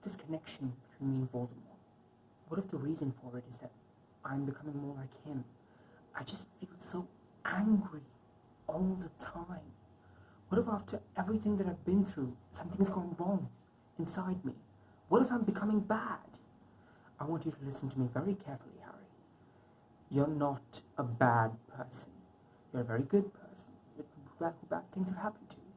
this connection between me and Voldemort? What if the reason for it is that I'm becoming more like him? I just feel so angry all the time. What if after everything that I've been through, something's gone wrong inside me? What if I'm becoming bad? I want you to listen to me very carefully, Harry. You're not a bad person. You're a very good person. Bad things have happened to you.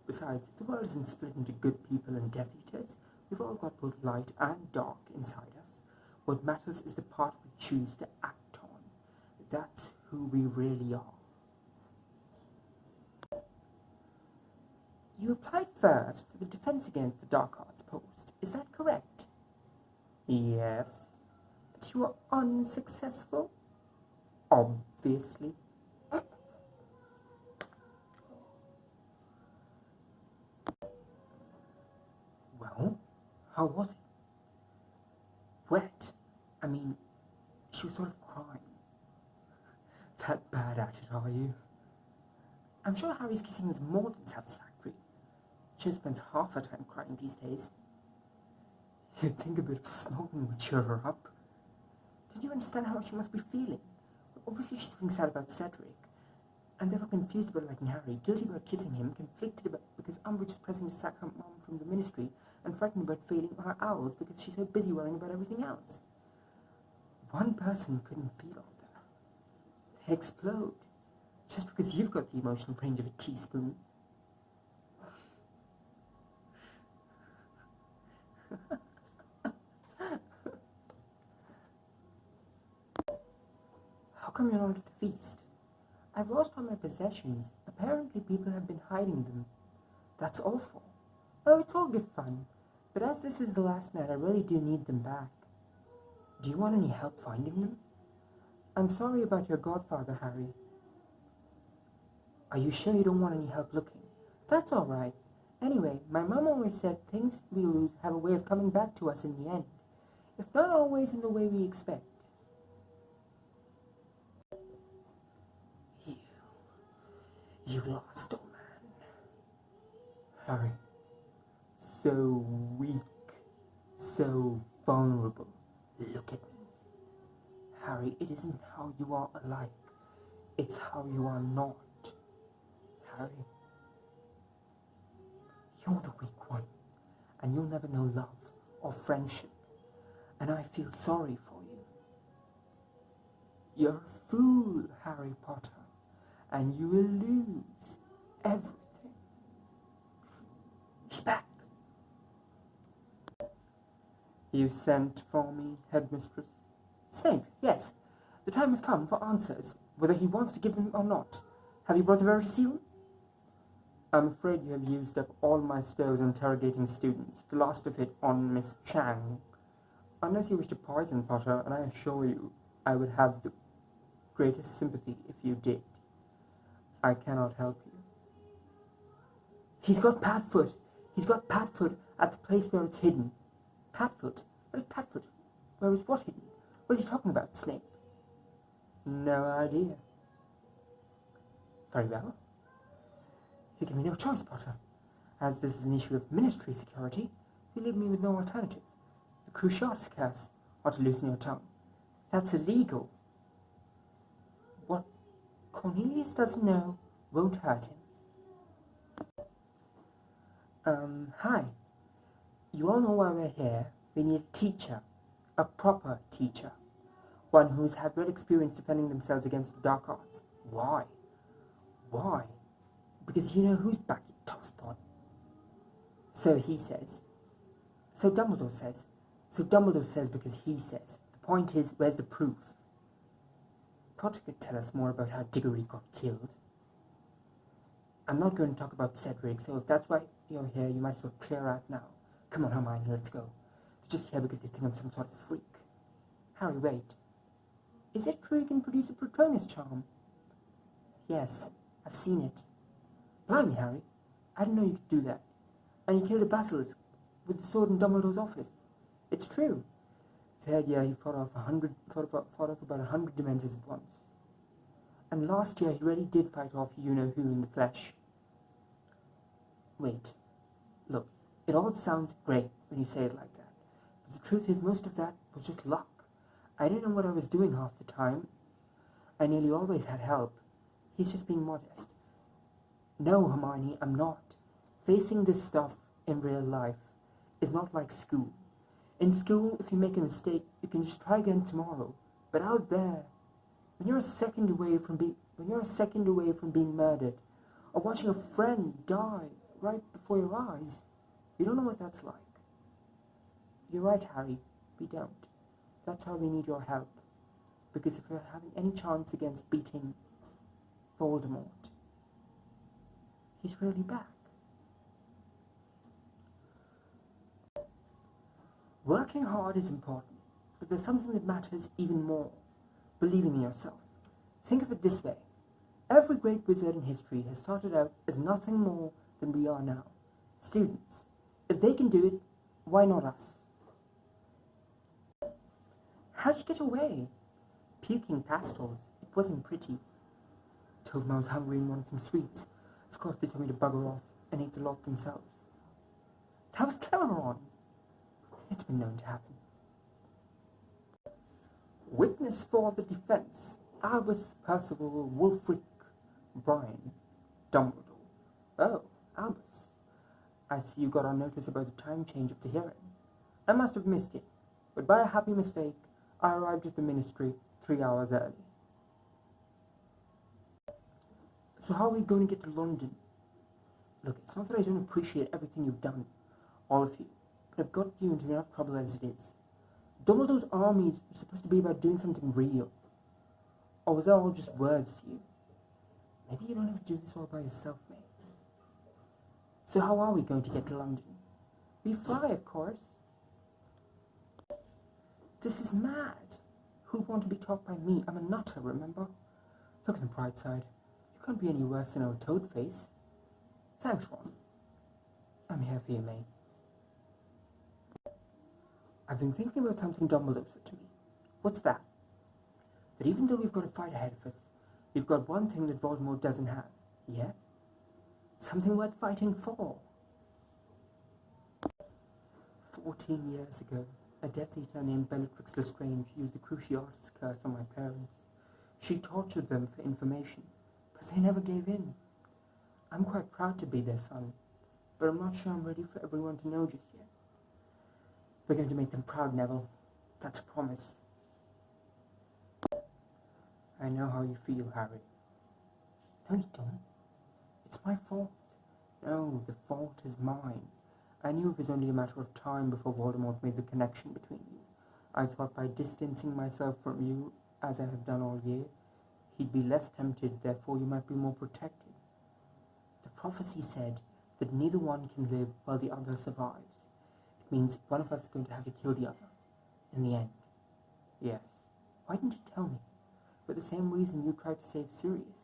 Besides, the world isn't split into good people and Death Eaters. We've all got both light and dark inside us. What matters is the part we choose to act on. That's who we really are. You applied first for the Defense Against the Dark Arts post. Is that correct? Yes. But you were unsuccessful? Obviously. Well, how was it? Wet. I mean, she was sort of crying. That bad at it, are you? I'm sure Harry's kissing was more than satisfactory. She spends half her time crying these days. You'd think a bit of snogging would cheer her up. Don't you understand how she must be feeling? Obviously she's feeling sad about Cedric, and therefore confused about liking Harry, guilty about kissing him, conflicted about because Umbridge is pressing to sack her mom from the ministry, and frightened about failing her owls because she's so busy worrying about everything else. One person couldn't feel all that. They explode, just because you've got the emotional range of a teaspoon. How come you're not at the feast? I've lost all my possessions. Apparently people have been hiding them. That's awful. Oh, it's all good fun. But as this is the last night, I really do need them back. Do you want any help finding them? I'm sorry about your godfather, Harry. Are you sure you don't want any help looking? That's all right. Anyway, my mom always said things we lose have a way of coming back to us in the end. If not always in the way we expect. You've lost, old man. Harry. So weak. So vulnerable. Look at me. Harry, it isn't how you are alike. It's how you are not. Harry. You're the weak one. And you'll never know love or friendship. And I feel sorry for you. You're a fool, Harry Potter. And you will lose everything. He's back. You sent for me, headmistress? Snape, yes. The time has come for answers, whether he wants to give them or not. Have you brought the Veritaserum? I'm afraid you have used up all my stores interrogating students, the last of it on Miss Chang. Unless you wish to poison Potter, and I assure you, I would have the greatest sympathy if you did. I cannot help you. He's got Padfoot. He's got Padfoot at the place where it's hidden. Padfoot? What is Padfoot? Where is what hidden? What is he talking about, Snape? No idea. Very well. You give me no choice, Potter. As this is an issue of ministry security, you leave me with no alternative. The Cruciatus curse, or to loosen your tongue. That's illegal. What Cornelius doesn't know won't hurt him. Hi. You all know why we're here. We need a teacher. A proper teacher. One who's had real experience defending themselves against the dark arts. Why? Why? Because you know who's back at Tosspot. So he says. So Dumbledore says. So Dumbledore says because he says. The point is, where's the proof? Potter could tell us more about how Diggory got killed. I'm not going to talk about Cedric, so if that's why you're here, you might as well clear out now. Come on, Hermione, let's go. They're just here because they think I'm some sort of freak. Harry, wait. Is it true you can produce a Patronus charm? Yes, I've seen it. Blimey, Harry. I didn't know you could do that. And he killed a basilisk with the sword in Dumbledore's office. It's true. Third year he fought off about 100 Dementors at once. And last year he really did fight off you-know-who in the flesh. Wait. Look, it all sounds great when you say it like that. The truth is, most of that was just luck. I didn't know what I was doing half the time. I nearly always had help. He's just being modest. No, Hermione, I'm not. Facing this stuff in real life is not like school. In school, if you make a mistake, you can just try again tomorrow. But out there, when you're a second away from being murdered, or watching a friend die right before your eyes, you don't know what that's like. You're right, Harry. We don't. That's why we need your help. Because if we're having any chance against beating Voldemort, he's really back. Working hard is important, but there's something that matters even more. Believing in yourself. Think of it this way. Every great wizard in history has started out as nothing more than we are now. Students. If they can do it, why not us? How'd you get away? Puking pastels. It wasn't pretty. Told them I was hungry and wanted some sweets. Of course they told me to bugger off and ate the lot themselves. That was clever on. It's been known to happen. Witness for the defense. Albus Percival Wulfric Brian Dumbledore. Oh, Albus. I see you got on notice about the time change of the hearing. I must have missed it, but by a happy mistake, I arrived at the ministry 3 hours early. So how are we going to get to London? Look, it's not that I don't appreciate everything you've done, all of you, but I've got you into enough trouble as it is. Dumbledore's army is supposed to be about doing something real. Or was that all just words to you? Maybe you don't have to do this all by yourself, mate. So how are we going to get to London? We fly, of course. This is mad. Who'd want to be taught by me? I'm a nutter, remember? Look on the bright side. You can't be any worse than old Toadface. Thanks, Ron. I'm here for you, mate. I've been thinking about something Dumbledore said to me. What's that? That even though we've got a fight ahead of us, we've got one thing that Voldemort doesn't have. Yeah? Something worth fighting for. 14 years ago, a Death Eater named Bellatrix Lestrange used the Cruciatus curse on my parents. She tortured them for information, but they never gave in. I'm quite proud to be their son, but I'm not sure I'm ready for everyone to know just yet. We're going to make them proud, Neville. That's a promise. I know how you feel, Harry. No, you don't. It's my fault. No, the fault is mine. I knew it was only a matter of time before Voldemort made the connection between you. I thought by distancing myself from you, as I have done all year, he'd be less tempted, therefore you might be more protected. The prophecy said that neither one can live while the other survives. It means one of us is going to have to kill the other. In the end. Yes. Why didn't you tell me? For the same reason you tried to save Sirius.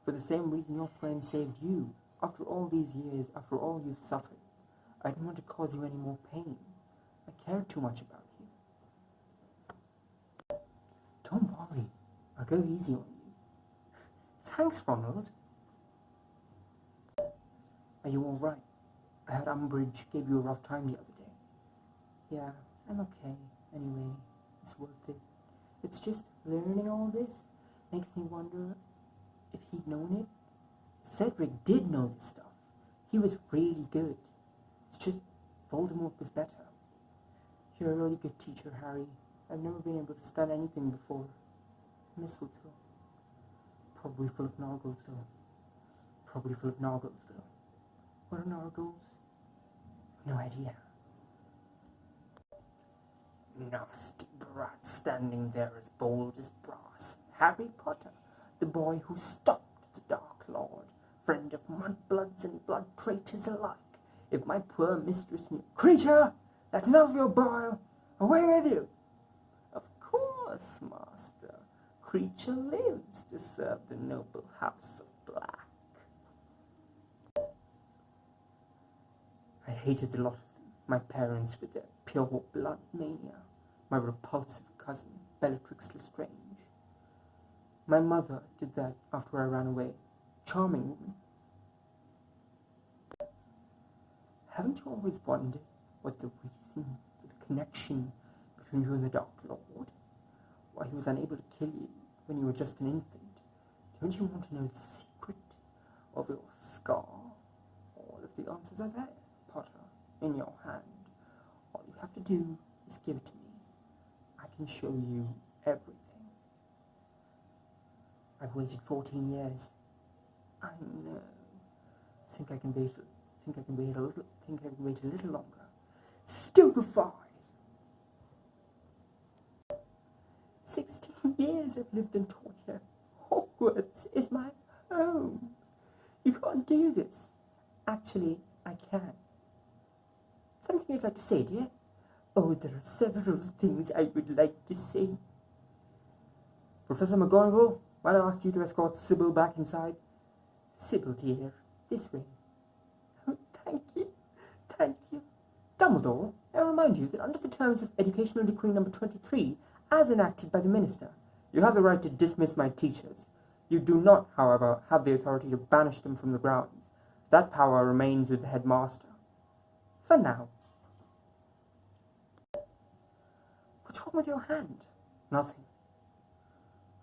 For the same reason your friend saved you. After all these years, after all you've suffered, I didn't want to cause you any more pain. I cared too much about you. Don't worry. I'll go easy on you. Thanks, Ronald. Are you all right? I heard Umbridge gave you a rough time the other day. Yeah, I'm okay. Anyway, it's worth it. It's just learning all this makes me wonder if he'd known it. Cedric did know this stuff. He was really good. It's just Voldemort was better. You're a really good teacher, Harry. I've never been able to stand anything before. Mistletoe. Probably full of Nargles, though. What are Nargles? No idea. Nasty brat standing there as bold as brass. Harry Potter, the boy who stopped the Dark Lord, friend of mudbloods and blood traitors alike. If my poor mistress knew... Creature! That's enough of your bile! Away with you! Of course, master. Creature lives to serve the noble house of Black. I hated the lot of them. My parents with their pure blood mania. My repulsive cousin, Bellatrix Lestrange. My mother did that after I ran away. Charming woman. Haven't you always wondered what the reason for the connection between you and the Dark Lord? Why he was unable to kill you when you were just an infant? Don't you want to know the secret of your scar? All of the answers are there, Potter, in your hand. All you have to do is give it to me. I can show you everything. I've waited 14 years. I know. Think I can wait a little longer. Stupefy! 16 years I've lived and taught here. Hogwarts is my home. You can't do this. Actually, I can. Something you'd like to say, dear? Oh, there are several things I would like to say. Professor McGonagall, might I ask you to escort Sybil back inside? Sybil, dear, this way. Oh, thank you. Thank you. Dumbledore, I remind you that under the terms of Educational Decree number 23, as enacted by the Minister, you have the right to dismiss my teachers. You do not, however, have the authority to banish them from the grounds. That power remains with the headmaster. For now. What's wrong with your hand? Nothing.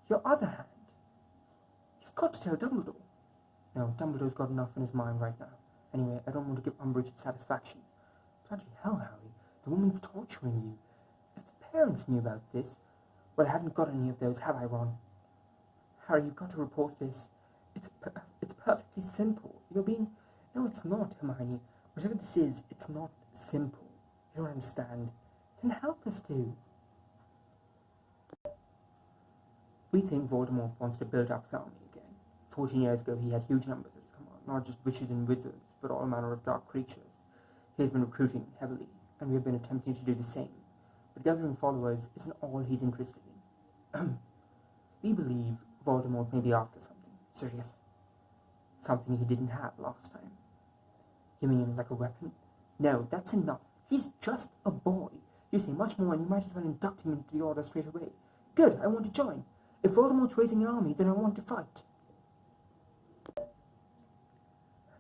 Your other hand? You've got to tell Dumbledore. No, Dumbledore's got enough in his mind right now. Anyway, I don't want to give Umbridge satisfaction. Bloody hell, Harry. The woman's torturing you. If the parents knew about this... Well, I haven't got any of those, have I, Ron? Harry, you've got to report this. It's perfectly simple. You're being... No, it's not, Hermione. Whatever this is, it's not simple. You don't understand. Then help us to. We think Voldemort wants to build up his army again. 14 years ago, he had huge numbers at his command, not just witches and wizards, but all manner of dark creatures. He has been recruiting heavily, and we have been attempting to do the same. But gathering followers isn't all he's interested in. We believe Voldemort may be after something serious. Something he didn't have last time. You mean like a weapon? No, that's enough. He's just a boy. You say much more and you might as well induct him into the Order straight away. Good, I want to join. If Voldemort's raising an army, then I want to fight.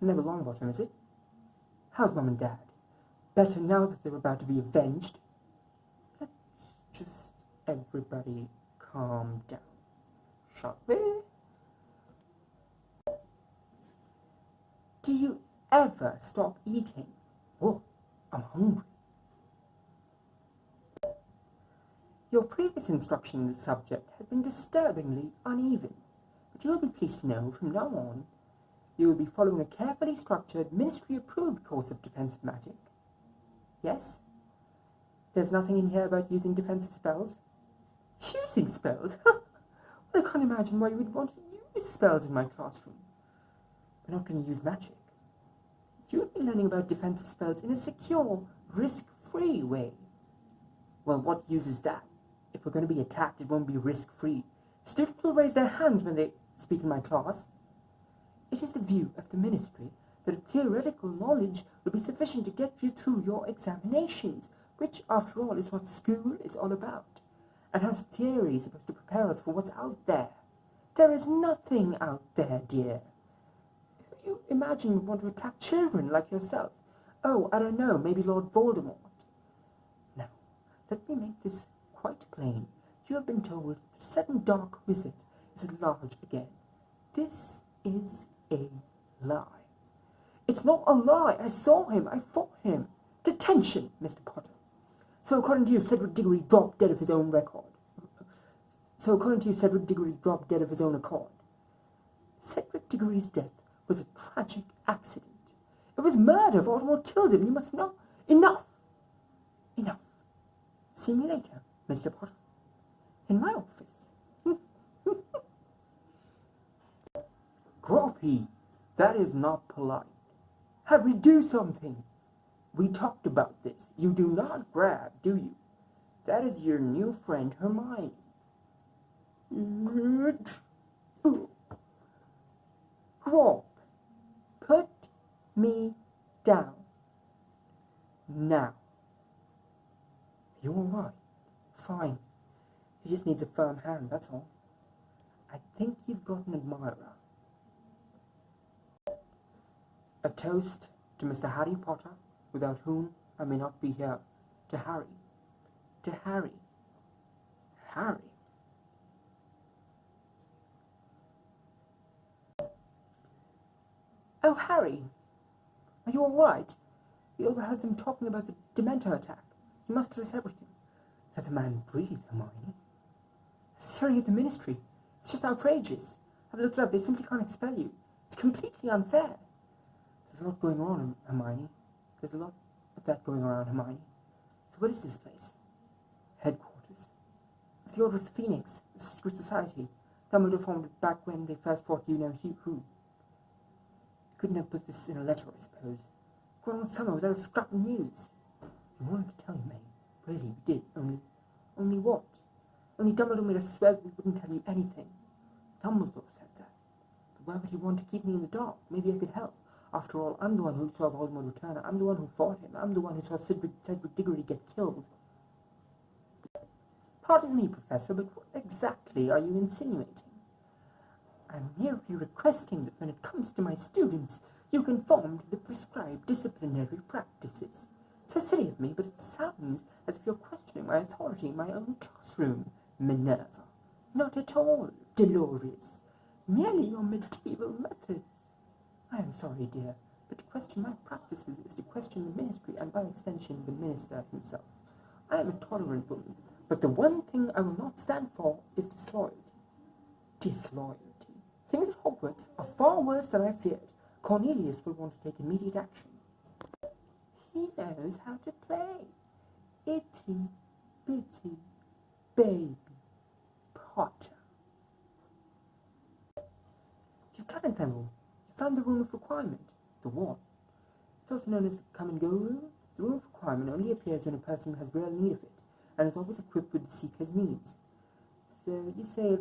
Never Longbottom, is it? How's Mum and Dad? Better now that they're about to be avenged? Let's just everybody calm down, shall we? Do you ever stop eating? Oh, I'm hungry. Your previous instruction in this subject has been disturbingly uneven, but you will be pleased to know from now on you will be following a carefully structured, ministry-approved course of defensive magic. Yes? There's nothing in here about using defensive spells? Using spells? Well, I can't imagine why you would want to use spells in my classroom. We're not going to use magic. You'll be learning about defensive spells in a secure, risk-free way. Well, what use is that? If we're going to be attacked, it won't be risk-free. Students will raise their hands when they speak in my class. It is the view of the ministry that a theoretical knowledge will be sufficient to get you through your examinations, which, after all, is what school is all about, and how theory is supposed to prepare us for what's out there. There is nothing out there, dear. Who do you imagine would want to attack children like yourself? Oh, I don't know, maybe Lord Voldemort. Now, let me make this quite plain. You have been told that a certain dark wizard is at large again. This is a lie. It's not a lie. I saw him. I fought him. Detention, Mr. Potter. So according to you, Cedric Diggory dropped dead of his own accord. Cedric Diggory's death was a tragic accident. It was murder. Voldemort killed him. You must know. Enough. Enough. See me later, Mr. Potter. In my office. Groppy, that is not polite. Harry, do something. We talked about this. You do not grab, do you? That is your new friend, Hermione. Grop, put me down. Now. You all right? Fine. He just needs a firm hand, that's all. I think you've got an admirer. A toast to Mr. Harry Potter, without whom I may not be here. To Harry, to Harry. Harry? Oh, Harry! Are you all right? We overheard them talking about the Dementor attack. You must tell us everything. Let the man breathe, Hermione. This hearing of the Ministry. It's just outrageous. I've looked it up. They simply can't expel you. It's completely unfair. There's a lot going on, Hermione. There's a lot of that going around, Hermione. So what is this place? Headquarters of the Order of the Phoenix, the secret society. Dumbledore formed it back when they first fought you-know-who. Couldn't have put this in a letter, I suppose. Gone on summer without a scrap of news. We wanted to tell you, May. Really, we did. Only what? Only Dumbledore made us swear we wouldn't tell you anything. Dumbledore said that. But why would he want to keep me in the dark? Maybe I could help. After all, I'm the one who saw Voldemort return. I'm the one who fought him. I'm the one who saw Cedric Diggory get killed. Pardon me, Professor, but what exactly are you insinuating? I'm merely requesting that when it comes to my students, you conform to the prescribed disciplinary practices. So silly of me, but it sounds as if you're questioning my authority in my own classroom, Minerva. Not at all, Dolores. Merely your medieval methods. I am sorry, dear, but to question my practices is to question the Ministry and, by extension, the Minister himself. I am a tolerant woman, but the one thing I will not stand for is disloyalty. Disloyalty. Things at Hogwarts are far worse than I feared. Cornelius will want to take immediate action. He knows how to play. Itty bitty baby Potter. You've done it, Pemble. You found the Room of Requirement. The what? It's also known as the Come and Go Room. The Room of Requirement only appears when a person has real need of it, and is always equipped with the Seeker's needs. So you say if